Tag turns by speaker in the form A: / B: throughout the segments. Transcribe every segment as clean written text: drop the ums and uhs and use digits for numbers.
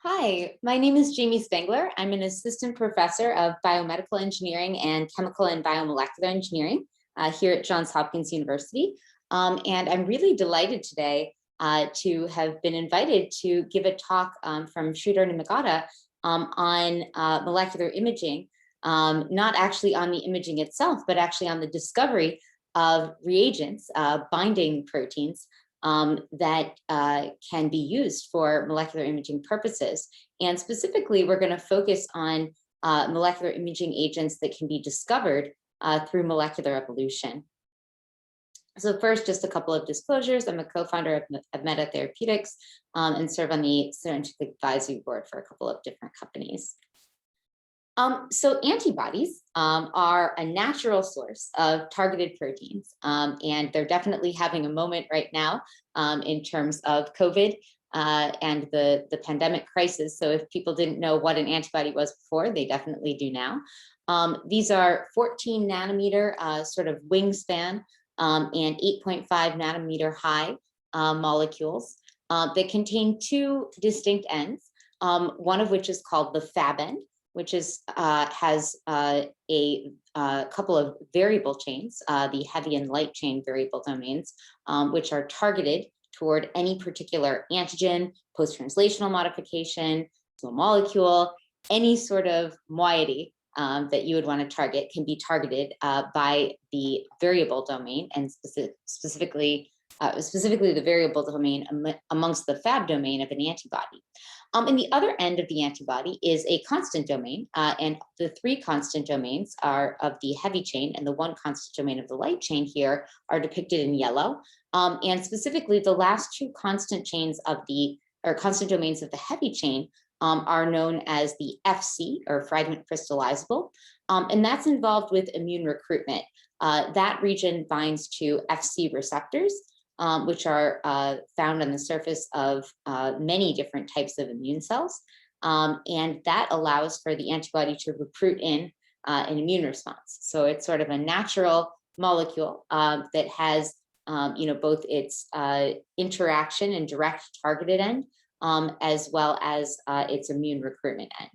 A: Hi, my name is Jamie Spengler. I'm an assistant professor of biomedical engineering and chemical and biomolecular engineering here at Johns Hopkins University. And I'm really delighted today to have been invited to give a talk from Sridhar Nimmagadda on molecular imaging, not actually on the imaging itself, but actually on the discovery of reagents, binding proteins that can be used for molecular imaging purposes. And specifically, we're going to focus on molecular imaging agents that can be discovered through molecular evolution. So first, just a couple of disclosures. I'm a co-founder of Meta Therapeutics and serve on the scientific advisory board for a couple of different companies. So antibodies are a natural source of targeted proteins, and they're definitely having a moment right now in terms of COVID and the pandemic crisis. So if people didn't know what an antibody was before, they definitely do now. These are 14 nanometer sort of wingspan and 8.5 nanometer high molecules that contain two distinct ends, one of which is called the Fab end, which is has a couple of variable chains, the heavy and light chain variable domains, which are targeted toward any particular antigen, post-translational modification, small molecule, any sort of moiety that you would want to target can be targeted by the variable domain, and specifically the variable domain amongst the Fab domain of an antibody. And the other end of the antibody is a constant domain, and the three constant domains are of the heavy chain, and the one constant domain of the light chain here are depicted in yellow. And specifically, the last two constant chains of constant domains of the heavy chain are known as the FC, or fragment crystallizable, and that's involved with immune recruitment. That region binds to FC receptors, which are found on the surface of many different types of immune cells. And that allows for the antibody to recruit in an immune response. So it's sort of a natural molecule that has both its interaction and direct targeted end, as well as its immune recruitment end.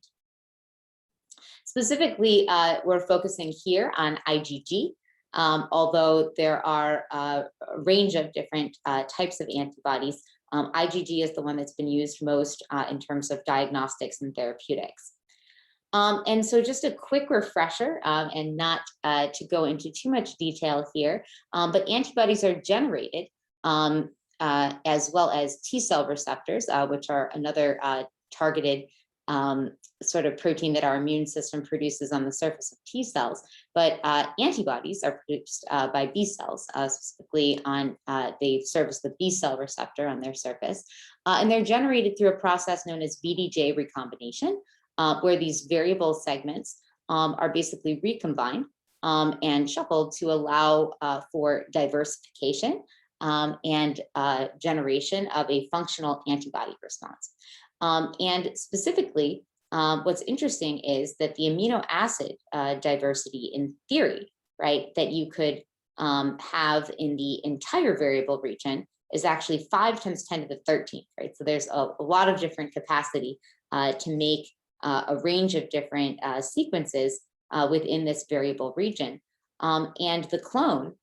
A: Specifically, we're focusing here on IgG, although there are a range of different types of antibodies. IgG is the one that's been used most in terms of diagnostics and therapeutics. And so just a quick refresher, and not to go into too much detail here, but antibodies are generated as well as T cell receptors, which are another targeted sort of protein that our immune system produces on the surface of T cells. But antibodies are produced by B cells, specifically they service the B cell receptor on their surface. And they're generated through a process known as VDJ recombination, where these variable segments are basically recombined and shuffled to allow for diversification and generation of a functional antibody response. And specifically, what's interesting is that the amino acid diversity in theory, right, that you could have in the entire variable region is actually 5 times 10 to the 13th, right? So there's a lot of different capacity to make a range of different sequences within this variable region. And the clone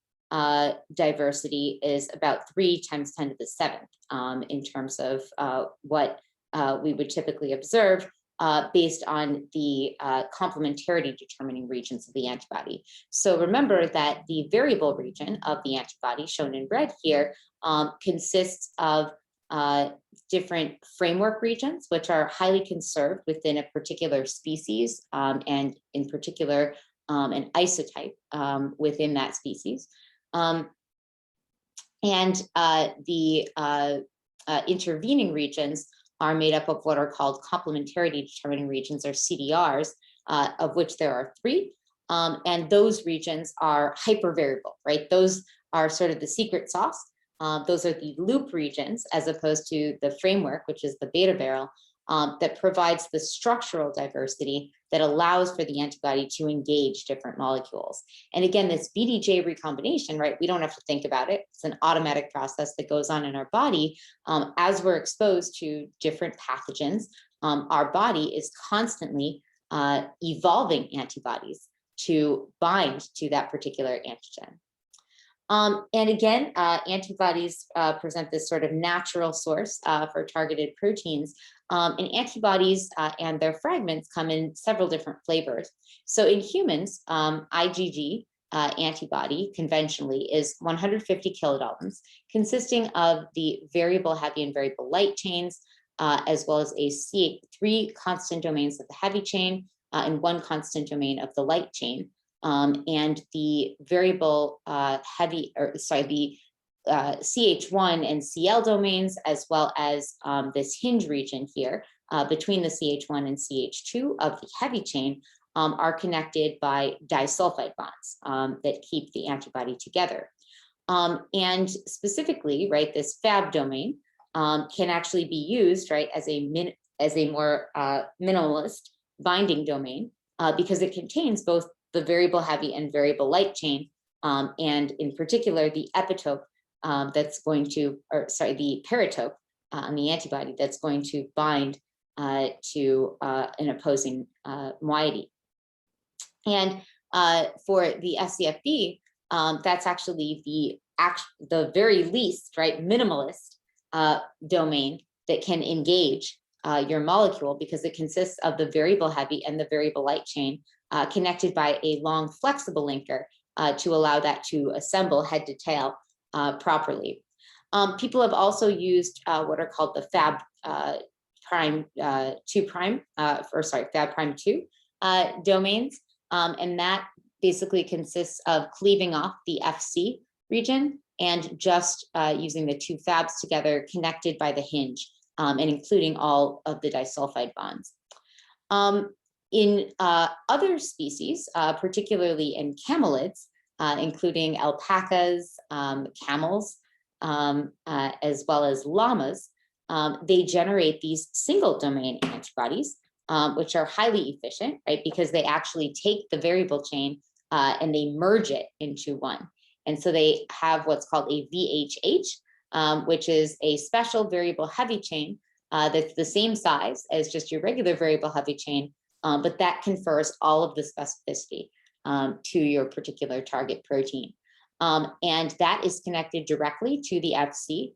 A: diversity is about 3 times 10 to the 7th in terms of what we would typically observe based on the complementarity determining regions of the antibody. So remember that the variable region of the antibody, shown in red here, consists of different framework regions, which are highly conserved within a particular species, and in particular, an isotype within that species. And the intervening regions are made up of what are called complementarity determining regions, or CDRs, of which there are 3. And those regions are hypervariable, right? Those are sort of the secret sauce. Those are the loop regions, as opposed to the framework, which is the beta barrel, that provides the structural diversity that allows for the antibody to engage different molecules. And again, this VDJ recombination, right, we don't have to think about it. It's an automatic process that goes on in our body as we're exposed to different pathogens our body is constantly evolving antibodies to bind to that particular antigen. And again, antibodies present this sort of natural source for targeted proteins. And antibodies and their fragments come in several different flavors. So in humans, IgG antibody conventionally is 150 kilodaltons, consisting of the variable heavy and variable light chains, as well as three constant domains of the heavy chain and one constant domain of the light chain. And the variable the CH1 and Cl domains, as well as this hinge region here between the CH1 and CH2 of the heavy chain, are connected by disulfide bonds that keep the antibody together. And specifically, right, this Fab domain can actually be used, right, as a more minimalist binding domain because it contains both the variable heavy and variable light chain, and in particular the epitope that's going to, the paratope on the antibody that's going to bind to an opposing moiety. And for the scFv, that's actually the very least, right, minimalist domain that can engage your molecule, because it consists of the variable heavy and the variable light chain connected by a long flexible linker to allow that to assemble head to tail properly. People have also used what are called the Fab prime 2 prime, Fab prime 2 domains, and that basically consists of cleaving off the Fc region and just using the two Fabs together, connected by the hinge, and including all of the disulfide bonds. In other species, particularly in camelids, including alpacas, camels, as well as llamas, they generate these single domain antibodies, which are highly efficient, right? Because they actually take the variable chain and they merge it into one. And so they have what's called a VHH, which is a special variable heavy chain that's the same size as just your regular variable heavy chain, but that confers all of the specificity to your particular target protein. And that is connected directly to the Fc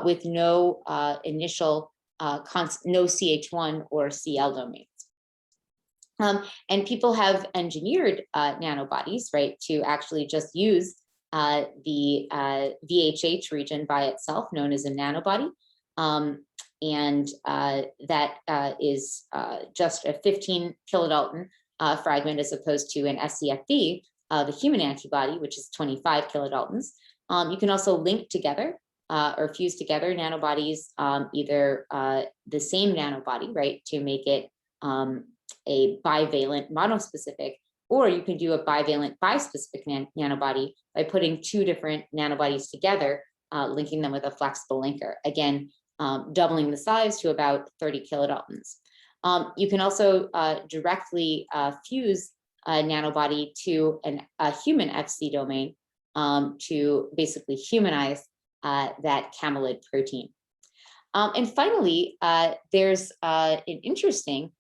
A: with no initial, no CH1 or Cl domains. And people have engineered nanobodies, right, to actually just use the VHH region by itself, known as a nanobody. And that is just a 15 kilodalton fragment, as opposed to an scFv, the human antibody, which is 25 kilodaltons. You can also link together or fuse together nanobodies, either the same nanobody, right, to make it a bivalent monospecific, or you can do a bivalent bispecific nanobody by putting two different nanobodies together, linking them with a flexible linker. Again, doubling the size to about 30 kilodaltons. You can also directly fuse a nanobody to a human Fc domain to basically humanize that camelid protein. And finally, there's an interesting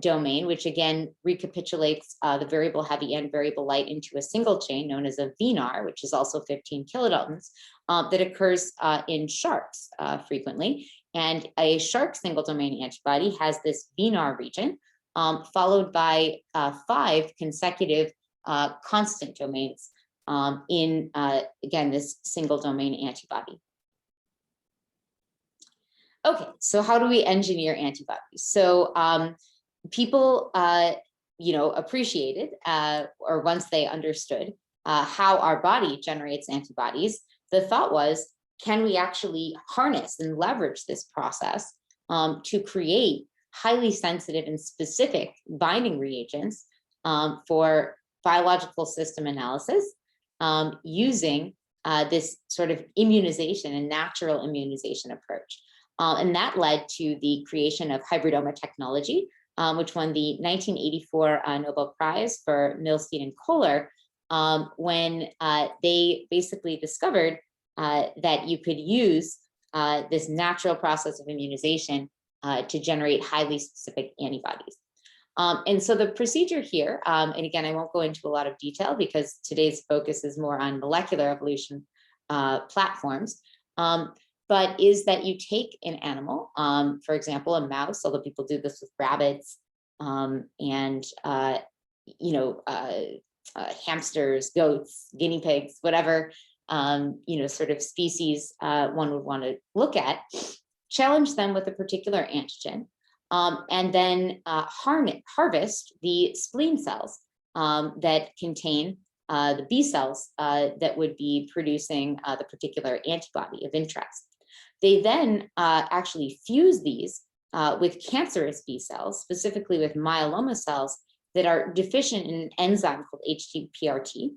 A: domain, which again recapitulates the variable heavy and variable light into a single chain known as a VNAR, which is also 15 kilodaltons, that occurs in sharks frequently. And a shark single domain antibody has this VNAR region, followed by 5 consecutive constant domains in, again, this single domain antibody. Okay, so how do we engineer antibodies? So people, appreciated, or once they understood how our body generates antibodies, the thought was, can we actually harness and leverage this process to create highly sensitive and specific binding reagents for biological system analysis using this sort of immunization and natural immunization approach. And that led to the creation of Hybridoma technology, which won the 1984 Nobel Prize for Milstein and Kohler, when they basically discovered that you could use this natural process of immunization to generate highly specific antibodies. And so the procedure here, and again, I won't go into a lot of detail because today's focus is more on molecular evolution platforms, but is that you take an animal, for example, a mouse, although people do this with rabbits, and hamsters, goats, guinea pigs, whatever sort of species one would want to look at, challenge them with a particular antigen, and then harvest the spleen cells that contain the B cells that would be producing the particular antibody of interest. They then actually fuse these with cancerous B cells, specifically with myeloma cells that are deficient in an enzyme called HTPRT.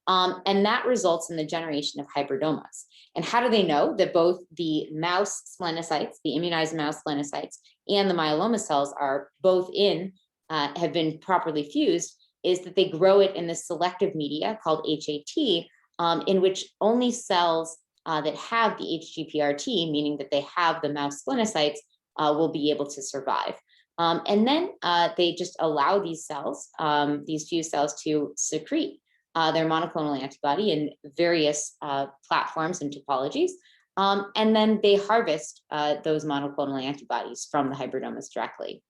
A: And that results in the generation of hybridomas. And how do they know that both the mouse splenocytes, the immunized mouse splenocytes, and the myeloma cells are both have been properly fused, is that they grow it in this selective media called HAT, in which only cells that have the HTPRT, meaning that they have the mouse splenocytes, will be able to survive. And then they just allow these cells, these fused cells, to secrete their monoclonal antibody in various platforms and topologies. And then they harvest those monoclonal antibodies from the hybridomas directly.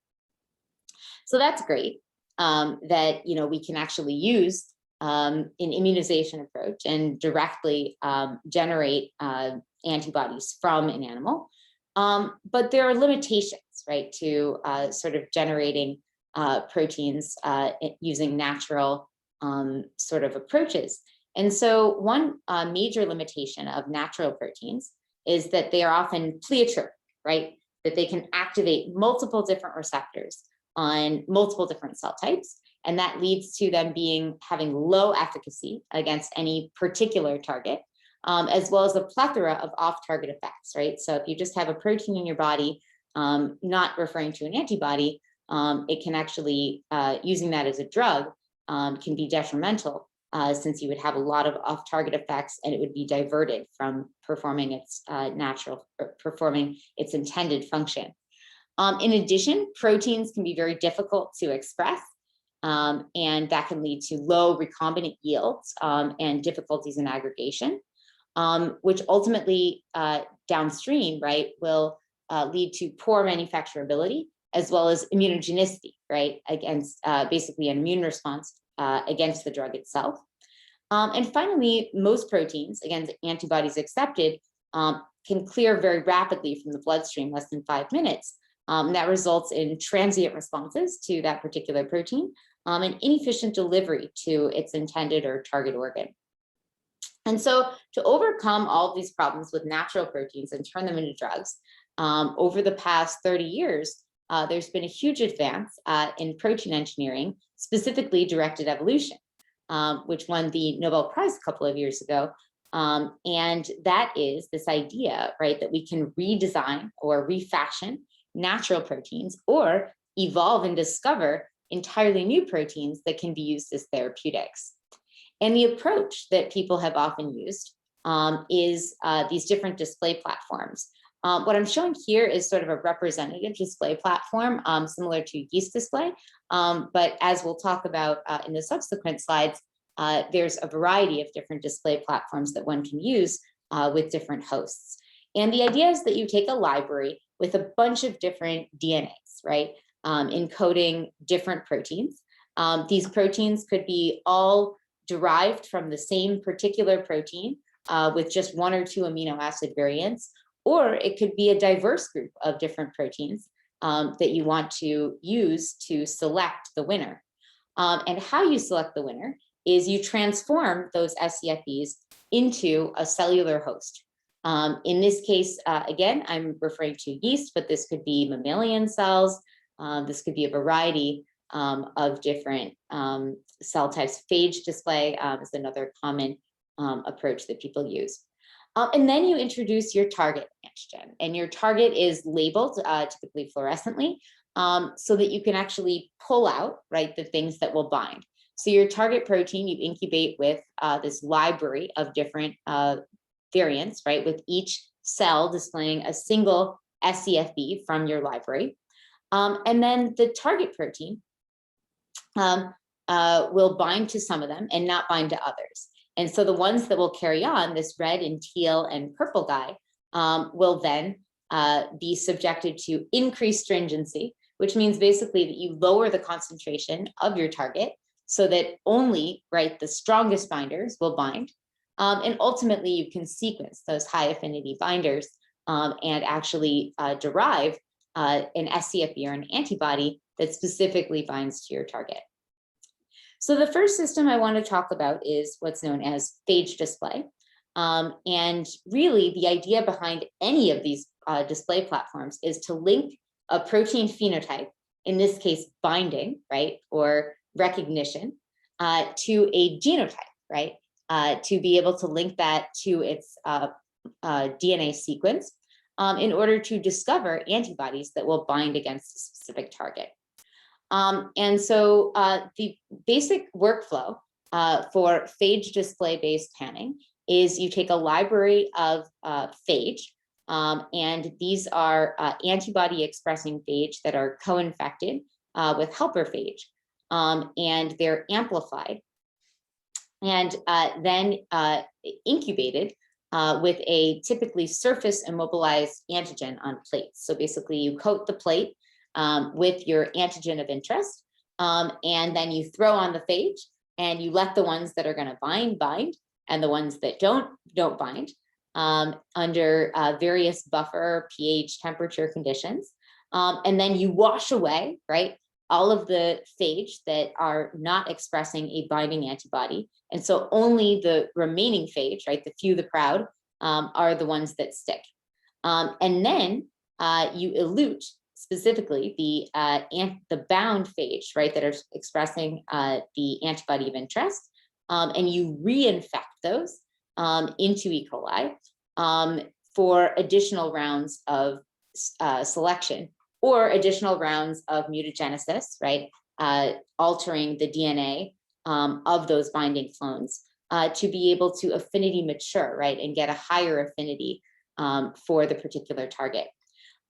A: So that's great that we can actually use an immunization approach and directly generate antibodies from an animal. But there are limitations, right, to sort of generating proteins using natural sort of approaches. And so one major limitation of natural proteins is that they are often pleiotropic, right? That they can activate multiple different receptors on multiple different cell types. And that leads to them having low efficacy against any particular target, as well as a plethora of off-target effects, right? So if you just have a protein in your body, not referring to an antibody, it can actually, using that as a drug, can be detrimental, since you would have a lot of off-target effects and it would be diverted from performing its performing its intended function. In addition, proteins can be very difficult to express, and that can lead to low recombinant yields and difficulties in aggregation, which ultimately downstream, right, will lead to poor manufacturability as well as immunogenicity, right, against basically an immune response against the drug itself. And finally, most proteins, again, antibodies accepted, can clear very rapidly from the bloodstream, less than 5 minutes. That results in transient responses to that particular protein and inefficient delivery to its intended or target organ. And so to overcome all of these problems with natural proteins and turn them into drugs, over the past 30 years, there's been a huge advance in protein engineering, specifically directed evolution, which won the Nobel Prize a couple of years ago. And that is this idea, right, that we can redesign or refashion natural proteins or evolve and discover entirely new proteins that can be used as therapeutics. And the approach that people have often used is these different display platforms. What I'm showing here is sort of a representative display platform, similar to yeast display. But as we'll talk about in the subsequent slides, there's a variety of different display platforms that one can use with different hosts. And the idea is that you take a library with a bunch of different DNAs, right, encoding different proteins. These proteins could be all derived from the same particular protein with just 1 or 2 amino acid variants, or it could be a diverse group of different proteins that you want to use to select the winner. And how you select the winner is you transform those scFVs into a cellular host. In this case, again, I'm referring to yeast, but this could be mammalian cells. This could be a variety of different cell types. Phage display is another common approach that people use. And then you introduce your target antigen, and your target is labeled typically fluorescently so that you can actually pull out, right, the things that will bind. So your target protein you incubate with this library of different variants, right, with each cell displaying a single scFv from your library. And then the target protein will bind to some of them and not bind to others. And so the ones that will carry on, this red and teal and purple dye, will then be subjected to increased stringency, which means basically that you lower the concentration of your target so that only, right, the strongest binders will bind. And ultimately, you can sequence those high affinity binders and actually derive an scFv or an antibody that specifically binds to your target. So the first system I want to talk about is what's known as phage display. And really, the idea behind any of these display platforms is to link a protein phenotype, in this case, binding, right, or recognition, to a genotype, right, to be able to link that to its DNA sequence in order to discover antibodies that will bind against a specific target. And so the basic workflow for phage display-based panning is you take a library of phage, and these are antibody-expressing phage that are co-infected with helper phage, and they're amplified and then incubated with a typically surface immobilized antigen on plates. So basically you coat the plate with your antigen of interest, and then you throw on the phage and you let the ones that are going to bind, and the ones that don't bind under various buffer, pH, temperature conditions. And then you wash away, right, all of the phage that are not expressing a binding antibody. And so only the remaining phage, right, the few, the proud, are the ones that stick. And then you elute specifically the bound phage, right, that are expressing the antibody of interest, and you reinfect those into E. coli for additional rounds of selection or additional rounds of mutagenesis, right, altering the DNA of those binding clones to be able to affinity mature, right, and get a higher affinity for the particular target.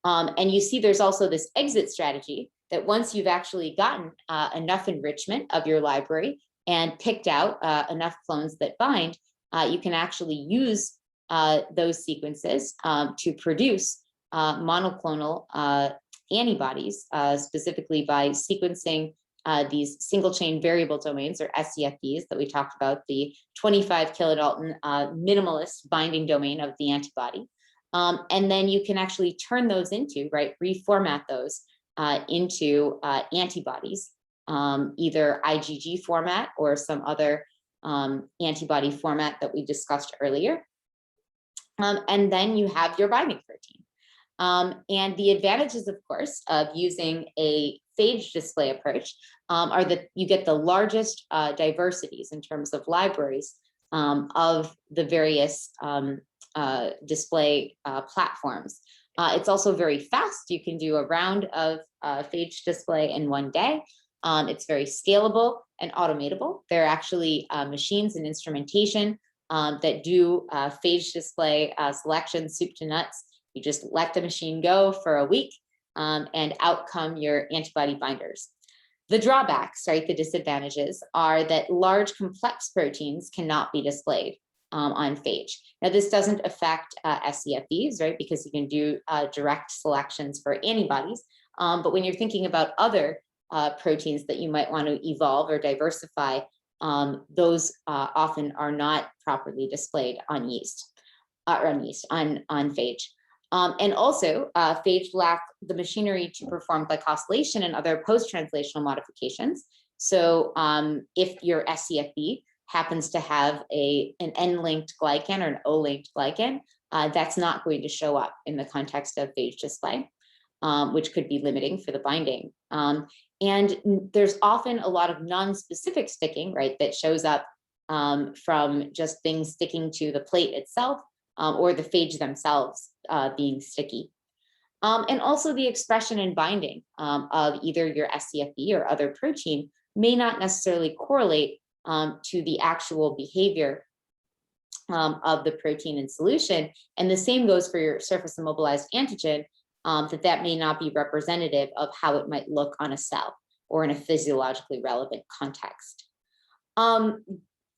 A: And you see there's also this exit strategy that once you've actually gotten enough enrichment of your library and picked out enough clones that bind, you can actually use those sequences to produce monoclonal antibodies, specifically by sequencing these single chain variable domains, or scFvs, that we talked about, the 25 kilodalton minimalist binding domain of the antibody. And then you can actually turn those into, right, reformat those into antibodies, either IgG format or some other antibody format that we discussed earlier. And then you have your binding protein. And the advantages, of course, of using a phage display approach are that you get the largest diversities in terms of libraries of the various display platforms. It's also very fast. You can do a round of phage display in one day. It's very scalable and automatable. There are actually machines and instrumentation that do phage display selection, soup to nuts. You just let the machine go for a week and out come your antibody binders. The drawbacks, right, the disadvantages are that large complex proteins cannot be displayed on phage. Now, this doesn't affect scFvs, right, because you can do direct selections for antibodies. But when you're thinking about other proteins that you might want to evolve or diversify, those often are not properly displayed on yeast, on phage. And also, phage lack the machinery to perform glycosylation and other post-translational modifications. So if your scFv happens to have an N-linked glycan or an O-linked glycan, that's not going to show up in the context of phage display, which could be limiting for the binding. And there's often a lot of non-specific sticking, right, that shows up from just things sticking to the plate itself or the phage themselves being sticky. And also the expression and binding of either your scFv or other protein may not necessarily correlate to the actual behavior of the protein in solution. And the same goes for your surface immobilized antigen. that may not be representative of how it might look on a cell or in a physiologically relevant context.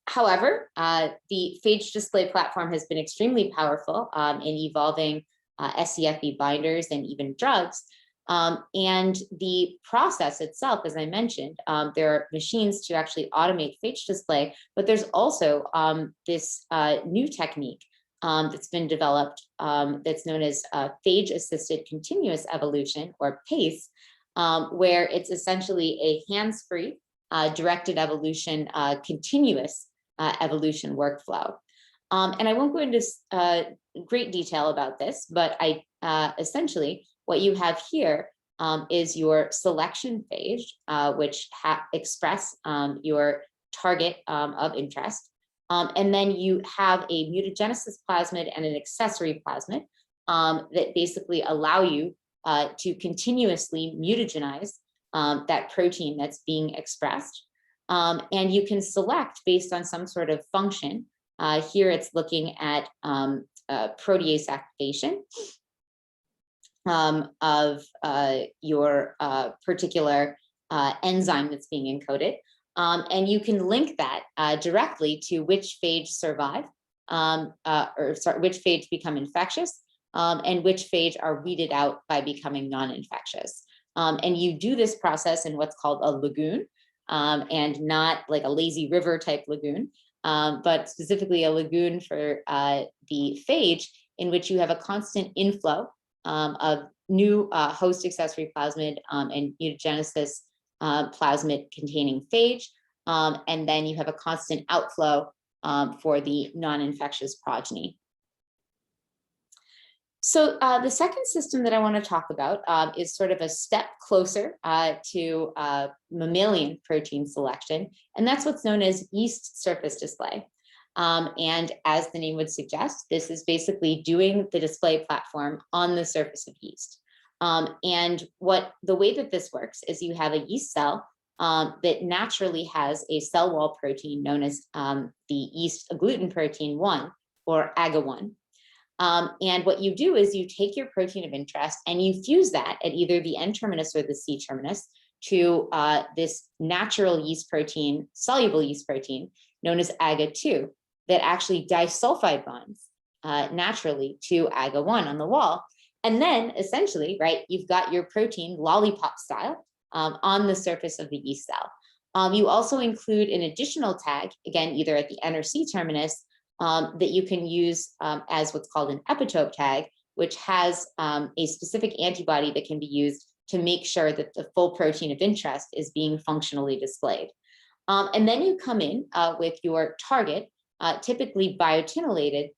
A: However, the phage display platform has been extremely powerful in evolving scFv binders and even drugs. And the process itself, as I mentioned, there are machines to actually automate phage display, but there's also this new technique that's been developed that's known as phage-assisted continuous evolution, or PACE, where it's essentially a hands-free directed evolution, continuous evolution workflow. And I won't go into great detail about this, but essentially what you have here is your selection phage, which express your target of interest. And then you have a mutagenesis plasmid and an accessory plasmid that basically allow you to continuously mutagenize that protein that's being expressed. And you can select based on some sort of function. Here it's looking at protease activation of your particular enzyme that's being encoded. And you can link that directly to which phage survive, which phage become infectious, and which phage are weeded out by becoming non-infectious. And you do this process in what's called a lagoon, and not like a lazy river type lagoon, but specifically a lagoon for the phage, in which you have a constant inflow of new host accessory plasmid and mutagenesis plasmid containing phage, and then you have a constant outflow for the non-infectious progeny. So the second system that I want to talk about is sort of a step closer to mammalian protein selection, and that's what's known as yeast surface display. And as the name would suggest, this is basically doing the display platform on the surface of yeast. And the way that this works is you have a yeast cell that naturally has a cell wall protein known as the yeast agglutinin protein 1, or AGA1. And what you do is you take your protein of interest and you fuse that at either the N terminus or the C terminus to this natural yeast protein, soluble yeast protein, known as AGA2, that actually disulfide bonds naturally to AGA1 on the wall. And then essentially, right, you've got your protein lollipop style on the surface of the yeast cell. You also include an additional tag, again, either at the N or C terminus, that you can use as what's called an epitope tag, which has a specific antibody that can be used to make sure that the full protein of interest is being functionally displayed. And then you come in with your target, typically biotinylated,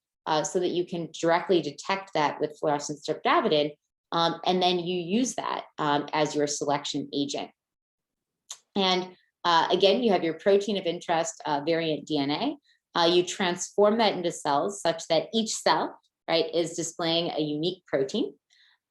A: so that you can directly detect that with fluorescent streptavidin, and then you use that as your selection agent. And again, you have your protein of interest variant DNA. You transform that into cells such that each cell, right, is displaying a unique protein.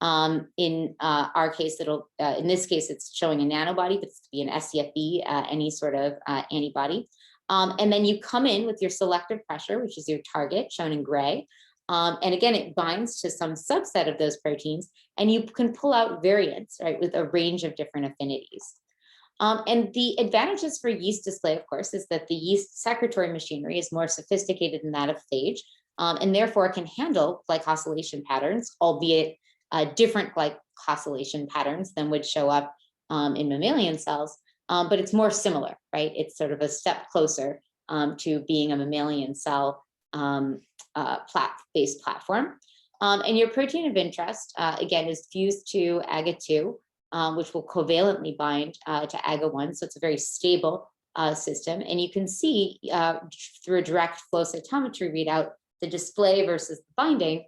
A: In our case, in this case, it's showing a nanobody, but it's to be an scFv, any sort of antibody. And then you come in with your selective pressure, which is your target, shown in gray. And again, it binds to some subset of those proteins, and you can pull out variants, right, with a range of different affinities. And the advantages for yeast display, of course, is that the yeast secretory machinery is more sophisticated than that of phage, and therefore can handle glycosylation patterns, albeit different glycosylation patterns than would show up in mammalian cells, but it's more similar, right? It's sort of a step closer to being a mammalian cell based platform. And your protein of interest, again, is fused to AGA2, which will covalently bind to AGA1. So it's a very stable system. And you can see through a direct flow cytometry readout, the display versus the binding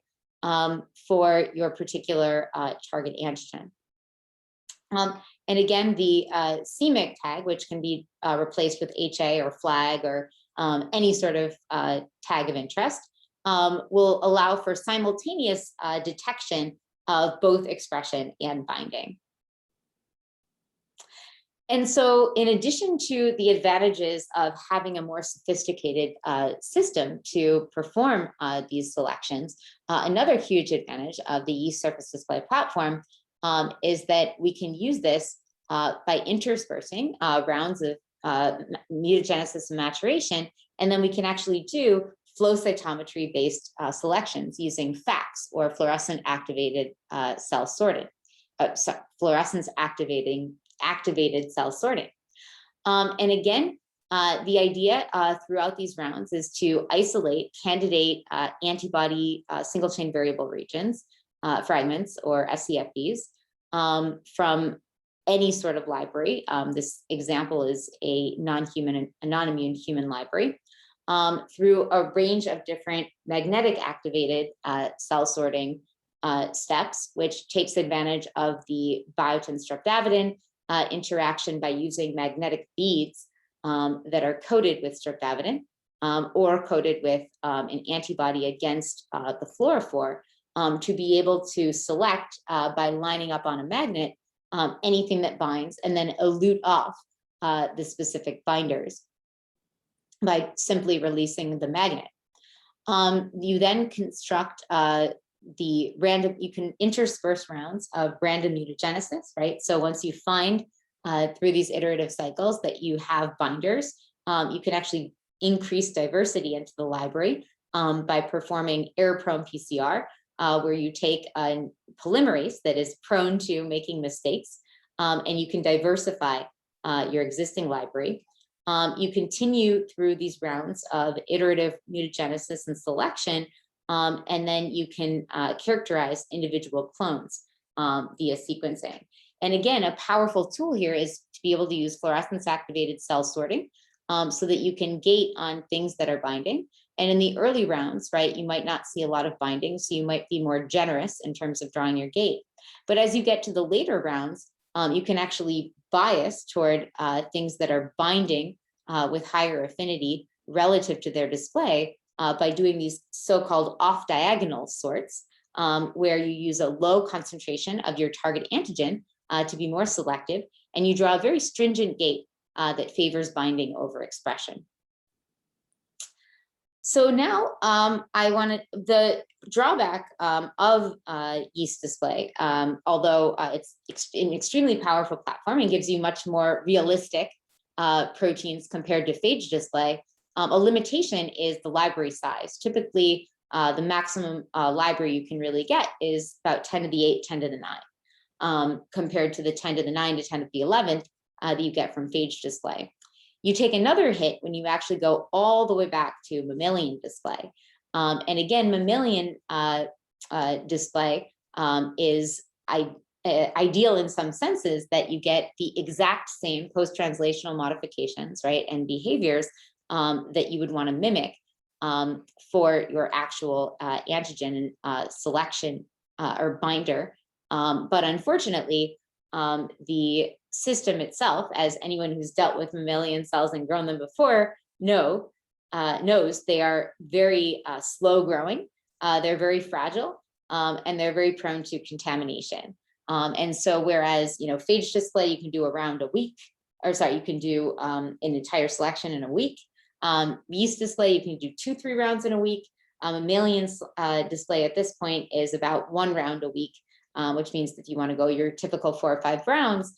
A: for your particular target antigen. And again, the CMYC tag, which can be replaced with HA or flag or any sort of tag of interest, will allow for simultaneous detection of both expression and binding. And so in addition to the advantages of having a more sophisticated system to perform these selections, another huge advantage of the yeast surface display platform is that we can use this by interspersing rounds of mutagenesis and maturation, and then we can actually do flow cytometry based selections using FACS, or fluorescent activated cell sorting, fluorescence activated cell sorting. And again, the idea throughout these rounds is to isolate candidate antibody single chain variable regions, fragments, or SCFDs, from any sort of library. This example is a non-immune human library, through a range of different magnetic activated cell sorting steps, which takes advantage of the biotin streptavidin interaction by using magnetic beads that are coated with streptavidin or coated with an antibody against the fluorophore, to be able to select by lining up on a magnet anything that binds, and then elute off the specific binders by simply releasing the magnet. You then construct you can intersperse rounds of random mutagenesis, right? So once you find through these iterative cycles that you have binders, you can actually increase diversity into the library by performing error-prone PCR, where you take a polymerase that is prone to making mistakes, and you can diversify your existing library. You continue through these rounds of iterative mutagenesis and selection, and then you can characterize individual clones via sequencing. And again, a powerful tool here is to be able to use fluorescence activated cell sorting, so that you can gate on things that are binding. And in the early rounds, right, you might not see a lot of binding, so you might be more generous in terms of drawing your gate. But as you get to the later rounds, you can actually bias toward things that are binding with higher affinity relative to their display, by doing these so-called off-diagonal sorts, where you use a low concentration of your target antigen to be more selective, and you draw a very stringent gate that favors binding over expression. So now the drawback of yeast display, although it's an extremely powerful platform and gives you much more realistic proteins compared to phage display, a limitation is the library size. Typically, the maximum library you can really get is about 10 to the 8, 10 to the 9, compared to the 10 to the 9 to 10 to the 11th that you get from phage display. You take another hit when you actually go all the way back to mammalian display. And again, mammalian display is ideal in some senses, that you get the exact same post-translational modifications, right, and behaviors that you would want to mimic for your actual antigen selection or binder. But unfortunately, the system itself, as anyone who's dealt with mammalian cells and grown them before knows, they are very slow growing, they're very fragile, and they're very prone to contamination. And so whereas, phage display, you can do around a week, you can do an entire selection in a week. Yeast display, you can do 2-3 rounds in a week. Mammalian display at this point is about 1 round a week, which means that if you want to go your typical 4 or 5 rounds,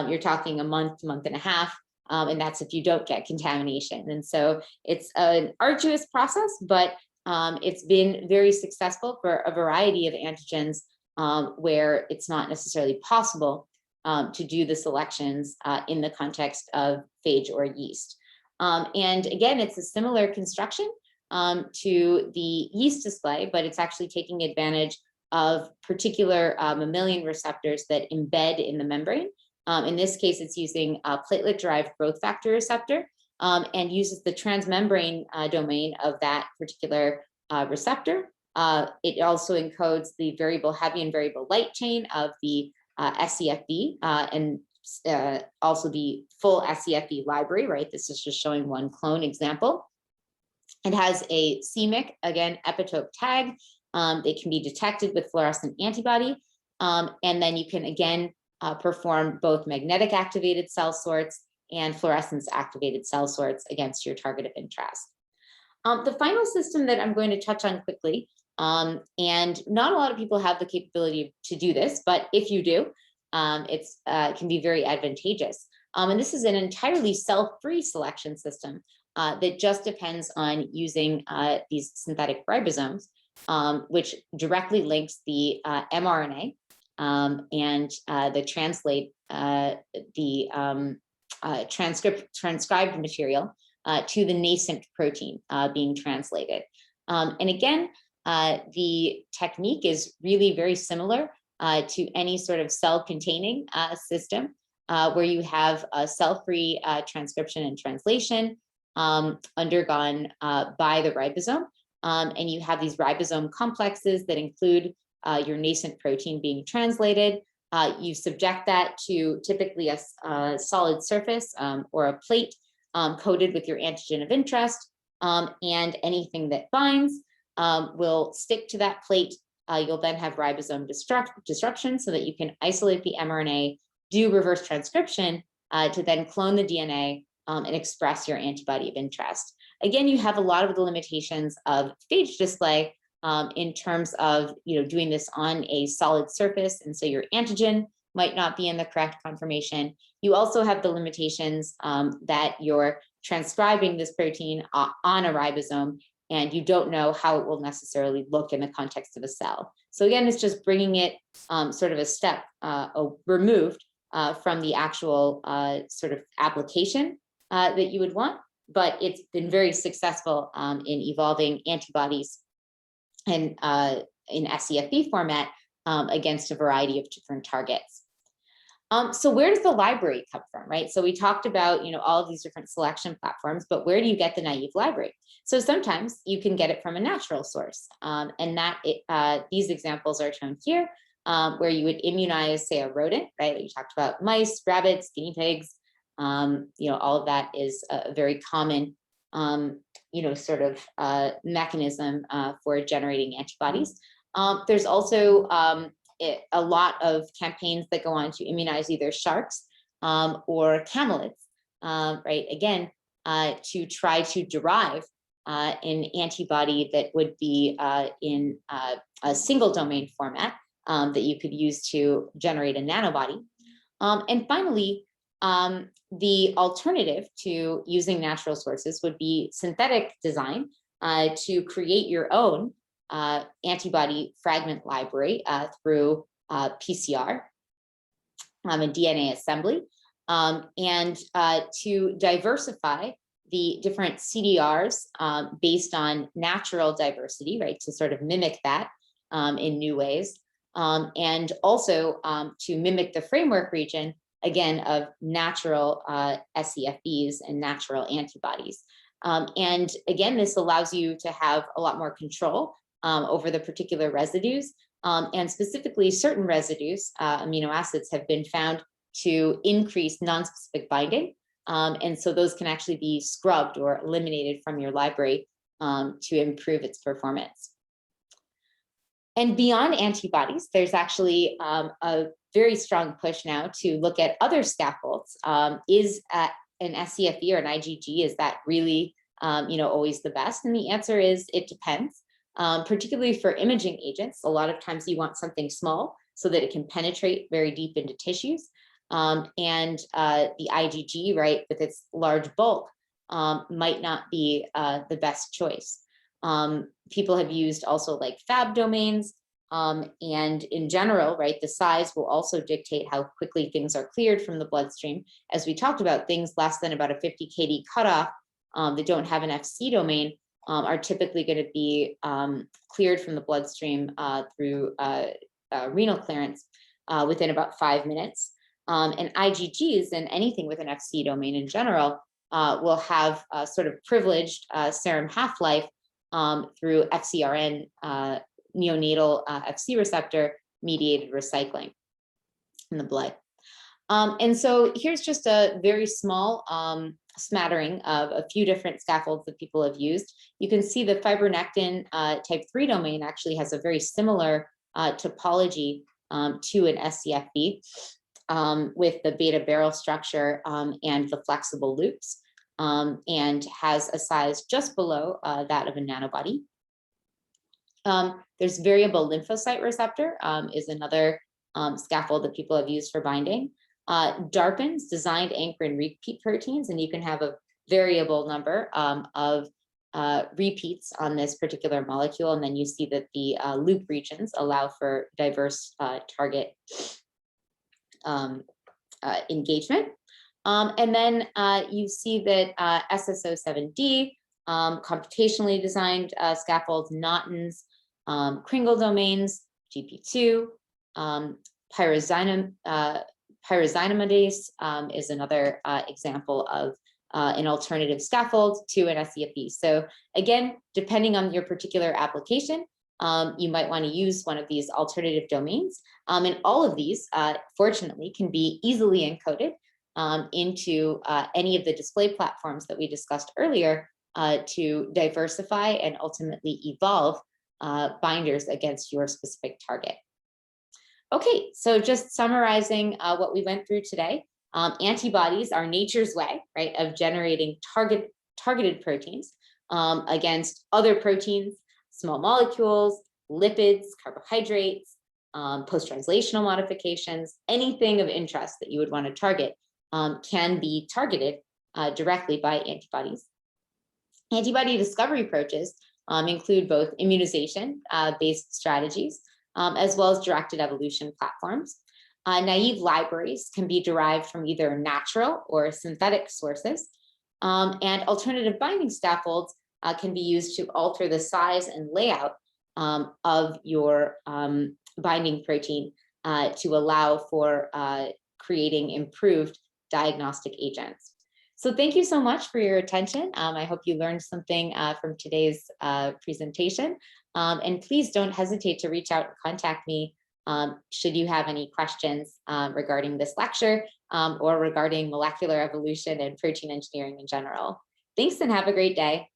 A: you're talking a month, month and a half, and that's if you don't get contamination. And so it's an arduous process, but it's been very successful for a variety of antigens where it's not necessarily possible to do the selections in the context of phage or yeast. And again, it's a similar construction to the yeast display, but it's actually taking advantage of particular mammalian receptors that embed in the membrane. In this case, it's using a platelet-derived growth factor receptor, and uses the transmembrane domain of that particular receptor. It also encodes the variable heavy and variable light chain of the SCFD, and also the full SCFD library, right? This is just showing one clone example. It has a c-Myc, again, epitope tag. They can be detected with fluorescent antibody. And then you can, again, perform both magnetic activated cell sorts and fluorescence activated cell sorts against your target of interest. The final system that I'm going to touch on quickly, and not a lot of people have the capability to do this, but if you do, it can be very advantageous. And this is an entirely cell-free selection system that just depends on using these synthetic ribosomes, which directly links the mRNA and the transcribed material to the nascent protein being translated. And again, the technique is really very similar to any sort of cell-containing system where you have a cell-free transcription and translation undergone by the ribosome. And you have these ribosome complexes that include your nascent protein being translated. You subject that to typically a solid surface or a plate coated with your antigen of interest, and anything that binds will stick to that plate. You'll then have ribosome disruption so that you can isolate the mRNA, do reverse transcription to then clone the DNA and express your antibody of interest. Again, you have a lot of the limitations of phage display in terms of doing this on a solid surface, and so your antigen might not be in the correct conformation. You also have the limitations that you're transcribing this protein on a ribosome, and you don't know how it will necessarily look in the context of a cell. So again, it's just bringing it sort of a step removed from the actual sort of application that you would want, but it's been very successful in evolving antibodies and in scFv format against a variety of different targets. So where does the library come from, right? So we talked about all of these different selection platforms, but where do you get the naive library? So sometimes you can get it from a natural source, and these examples are shown here, where you would immunize, say, a rodent, right? You talked about mice, rabbits, guinea pigs. All of that is a very common, sort of mechanism for generating antibodies. There's also a lot of campaigns that go on to immunize either sharks or camelids, right? Again, to try to derive an antibody that would be in a single domain format that you could use to generate a nanobody. And finally, the alternative to using natural sources would be synthetic design to create your own antibody fragment library through PCR and DNA assembly, and to diversify the different CDRs based on natural diversity, right, to sort of mimic that in new ways, and also to mimic the framework region, again, of natural scFvs and natural antibodies. And again, this allows you to have a lot more control over the particular residues, and specifically certain residues, amino acids, have been found to increase nonspecific binding. And so those can actually be scrubbed or eliminated from your library to improve its performance. And beyond antibodies, there's actually a very strong push now to look at other scaffolds. Is an scFv or an IgG, is that really always the best? And the answer is it depends. Particularly for imaging agents, a lot of times you want something small so that it can penetrate very deep into tissues. And the IgG, right, with its large bulk, might not be the best choice. People have used also like Fab domains, and in general, right, the size will also dictate how quickly things are cleared from the bloodstream. As we talked about, things less than about a 50 kD cutoff that don't have an FC domain are typically going to be cleared from the bloodstream through renal clearance within about 5 minutes. And IgGs and anything with an FC domain in general will have a sort of privileged serum half-life through FcRn, neonatal Fc receptor mediated recycling in the blood. And so here's just a very small smattering of a few different scaffolds that people have used. You can see the fibronectin type 3 domain actually has a very similar topology to an scFv. with the beta barrel structure and the flexible loops, and has a size just below that of a nanobody. There's variable lymphocyte receptor is another scaffold that people have used for binding. DARPins, designed anchor and repeat proteins, and you can have a variable number of repeats on this particular molecule, and then you see that the loop regions allow for diverse target engagement. And then you see that SSO7D, computationally designed scaffolds, Naughtons, Kringle domains, GP2, pyroxynomidase is another example of an alternative scaffold to an scFv. So again, depending on your particular application, you might want to use one of these alternative domains. And all of these, fortunately, can be easily encoded into any of the display platforms that we discussed earlier to diversify and ultimately evolve binders against your specific target. Okay, so just summarizing what we went through today, antibodies are nature's way, right, of generating targeted proteins against other proteins, small molecules, lipids, carbohydrates, post-translational modifications, anything of interest that you would want to target can be targeted directly by antibodies. Antibody discovery approaches include both immunization-based strategies, as well as directed evolution platforms. Naive libraries can be derived from either natural or synthetic sources, and alternative binding scaffolds can be used to alter the size and layout of your binding protein to allow for creating improved diagnostic agents. So thank you so much for your attention. I hope you learned something from today's presentation. And please don't hesitate to reach out and contact me should you have any questions regarding this lecture or regarding molecular evolution and protein engineering in general. Thanks and have a great day.